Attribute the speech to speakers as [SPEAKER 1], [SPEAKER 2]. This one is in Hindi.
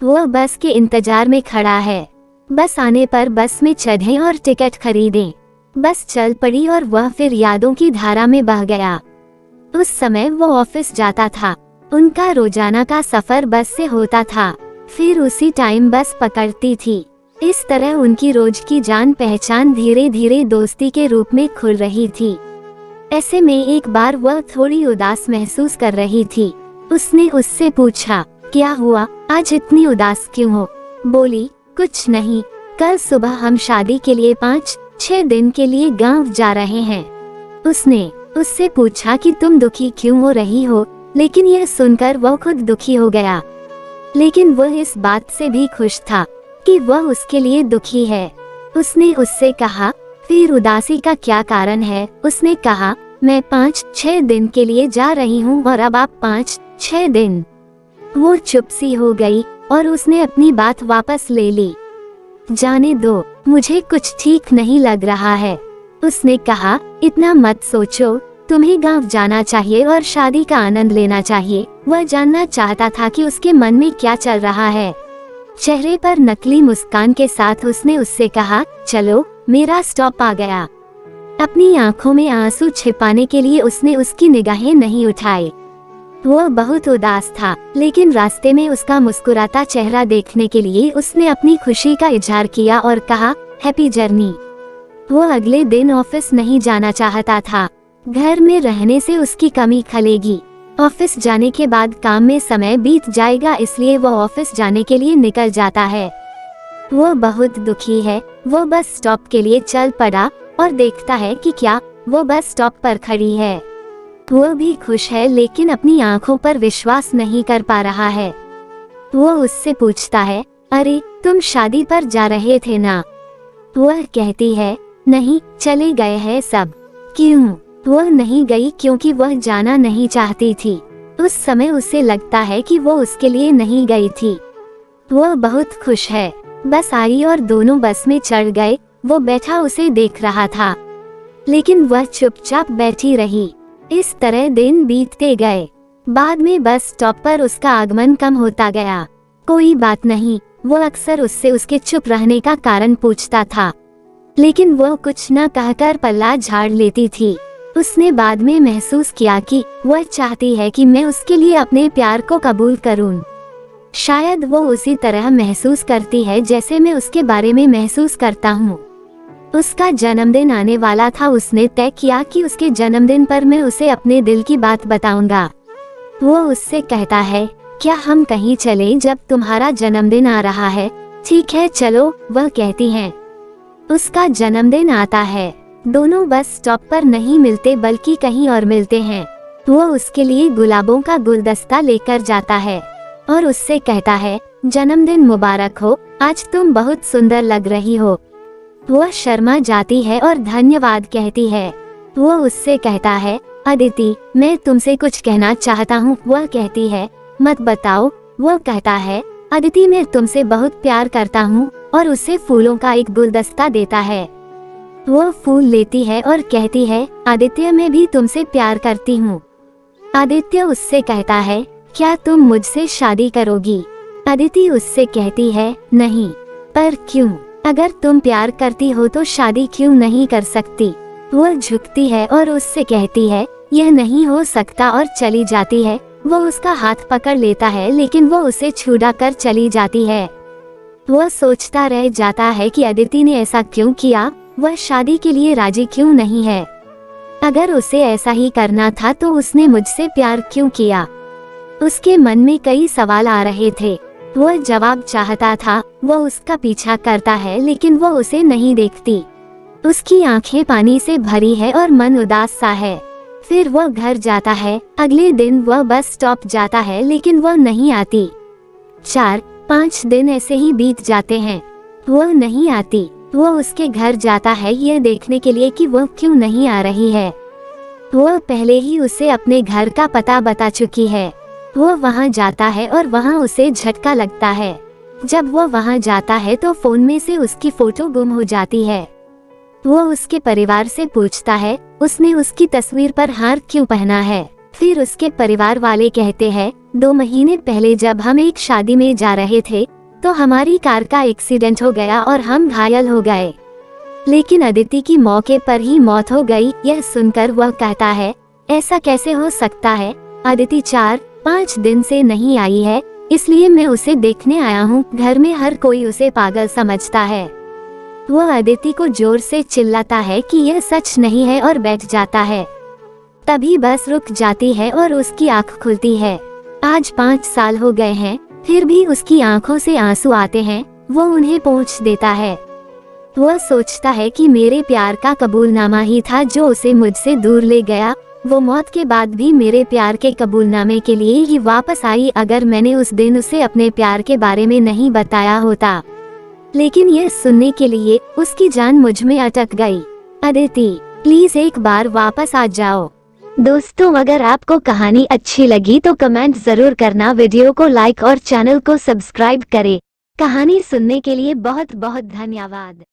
[SPEAKER 1] वो बस के इंतजार में खड़ा है। बस आने पर बस में चढ़े और टिकट खरीदें। बस चल पड़ी और वह फिर यादों की धारा में बह गया। उस समय वो ऑफिस जाता था। उनका रोजाना का सफर बस से होता था, फिर उसी टाइम बस पकड़ती थी। इस तरह उनकी रोज की जान पहचान धीरे धीरे दोस्ती के रूप में खुल रही थी। ऐसे में एक बार वह थोड़ी उदास महसूस कर रही थी। उसने उससे पूछा, क्या हुआ, आज इतनी उदास क्यों हो? बोली, कुछ नहीं, कल सुबह हम शादी के लिए 5-6 दिन के लिए गांव जा रहे हैं। उसने उससे पूछा कि तुम दुखी क्यों हो रही हो, लेकिन यह सुनकर वह खुद दुखी हो गया। लेकिन वह इस बात से भी खुश था कि वह उसके लिए दुखी है। उसने उससे कहा, फिर उदासी का क्या कारण है? उसने कहा, मैं 5-6 दिन के लिए जा रही हूँ और अब आप 5-6 दिन। वो चुप सी हो गई और उसने अपनी बात वापस ले ली। जाने दो, मुझे कुछ ठीक नहीं लग रहा है। उसने कहा, इतना मत सोचो, तुम्हें गांव जाना चाहिए और शादी का आनंद लेना चाहिए। वह जानना चाहता था कि उसके मन में क्या चल रहा है। चेहरे पर नकली मुस्कान के साथ उसने उससे कहा, चलो, मेरा स्टॉप आ गया। अपनी आंखों में आंसू छिपाने के लिए उसने उसकी निगाहें नहीं उठाई। वह बहुत उदास था, लेकिन रास्ते में उसका मुस्कुराता चेहरा देखने के लिए उसने अपनी खुशी का इजहार किया और कहा, हैप्पी जर्नी। वो अगले दिन ऑफिस नहीं जाना चाहता था। घर में रहने से उसकी कमी खलेगी। ऑफिस जाने के बाद काम में समय बीत जाएगा, इसलिए वो ऑफिस जाने के लिए निकल जाता है। वो बहुत दुखी है। वो बस स्टॉप के लिए चल पड़ा और देखता है कि क्या वो बस स्टॉप पर खड़ी है। वो भी खुश है, लेकिन अपनी आंखों पर विश्वास नहीं कर पा रहा है। वो उससे पूछता है, अरे तुम शादी पर जा रहे थे ना? वह कहती है, नहीं, चले गए हैं सब। क्यों? वह नहीं गई क्योंकि वह जाना नहीं चाहती थी। उस समय उसे लगता है कि वो उसके लिए नहीं गई थी। वह बहुत खुश है। बस आई और दोनों बस में चढ़ गए। वो बैठा उसे देख रहा था, लेकिन वह चुपचाप बैठी रही। इस तरह दिन बीतते गए। बाद में बस स्टॉप पर उसका आगमन कम होता गया। कोई बात नहीं, वो अक्सर उससे उसके चुप रहने का कारण पूछता था, लेकिन वो कुछ न कहकर पल्ला झाड़ लेती थी। उसने बाद में महसूस किया कि वह चाहती है कि मैं उसके लिए अपने प्यार को कबूल करूं। शायद वो उसी तरह महसूस करती है जैसे मैं उसके बारे में महसूस करता हूँ। उसका जन्मदिन आने वाला था। उसने तय किया कि उसके जन्मदिन पर मैं उसे अपने दिल की बात बताऊंगा। वो उससे कहता है, क्या हम कहीं चलें जब तुम्हारा जन्मदिन आ रहा है? ठीक है, चलो, वह कहती है। उसका जन्मदिन आता है। दोनों बस स्टॉप पर नहीं मिलते बल्कि कहीं और मिलते हैं। वो उसके लिए गुलाबों का गुलदस्ता लेकर जाता है और उससे कहता है, जन्मदिन मुबारक हो, आज तुम बहुत सुंदर लग रही हो। वह शर्मा जाती है और धन्यवाद कहती है। वो उससे कहता है, अदिति, मैं तुमसे कुछ कहना चाहता हूँ। वह कहती है, मत बताओ। वो कहता है, अदिति, मैं तुमसे बहुत प्यार करता हूँ, और उसे फूलों का एक गुलदस्ता देता है। वो फूल लेती है और कहती है, आदित्य, मैं भी तुमसे प्यार करती हूँ। आदित्य उससे कहता है, क्या तुम मुझसे शादी करोगी? अदिति उससे कहती है, नहीं। पर क्यों? अगर तुम प्यार करती हो तो शादी क्यों नहीं कर सकती? वो झुकती है और उससे कहती है, यह नहीं हो सकता, और चली जाती है। वो उसका हाथ पकड़ लेता है, लेकिन वो उसे छुड़ा कर चली जाती है। वह सोचता रह जाता है कि अदिति ने ऐसा क्यों किया। वह शादी के लिए राजी क्यों नहीं है? अगर उसे ऐसा ही करना था तो उसने मुझसे प्यार क्यों किया? उसके मन में कई सवाल आ रहे थे। वह जवाब चाहता था। वह उसका पीछा करता है, लेकिन वो उसे नहीं देखती। उसकी आंखें पानी से भरी है और मन उदास सा है। फिर वह घर जाता है। अगले दिन वह बस स्टॉप जाता है, लेकिन वह नहीं आती। 4-5 दिन ऐसे ही बीत जाते हैं। वह नहीं आती। वह उसके घर जाता है यह देखने के लिए कि वह क्यों नहीं आ रही है। वह पहले ही उसे अपने घर का पता बता चुकी है। वह वहां जाता है और वहां उसे झटका लगता है। जब वह वहां जाता है तो फोन में से उसकी फोटो गुम हो जाती है। वह उसके परिवार से पूछता है, उसने उसकी तस्वीर पर हार क्यों पहना है? फिर उसके परिवार वाले कहते हैं, 2 महीने पहले जब हम एक शादी में जा रहे थे तो हमारी कार का एक्सीडेंट हो गया और हम घायल हो गए, लेकिन अदिति की मौके पर ही मौत हो गई। यह सुनकर वह कहता है, ऐसा कैसे हो सकता है? अदिति 4-5 दिन से नहीं आई है, इसलिए मैं उसे देखने आया हूँ। घर में हर कोई उसे पागल समझता है। वह अदिति को जोर से चिल्लाता है कि यह सच नहीं है और बैठ जाता है। तभी बस रुक जाती है और उसकी आंख खुलती है। आज 5 साल हो गए हैं, फिर भी उसकी आंखों से आंसू आते हैं। वो उन्हें पोंछ देता है। वह सोचता है कि मेरे प्यार का कबूलनामा ही था जो उसे मुझसे दूर ले गया। वो मौत के बाद भी मेरे प्यार के कबूलनामे के लिए ही वापस आई। अगर मैंने उस दिन उसे अपने प्यार के बारे में नहीं बताया होता, लेकिन यह सुनने के लिए उसकी जान मुझ में अटक गई। अदिति, प्लीज एक बार वापस आ जाओ। दोस्तों, अगर आपको कहानी अच्छी लगी तो कमेंट जरूर करना, वीडियो को लाइक और चैनल को सब्सक्राइब करें। कहानी सुनने के लिए बहुत बहुत धन्यवाद।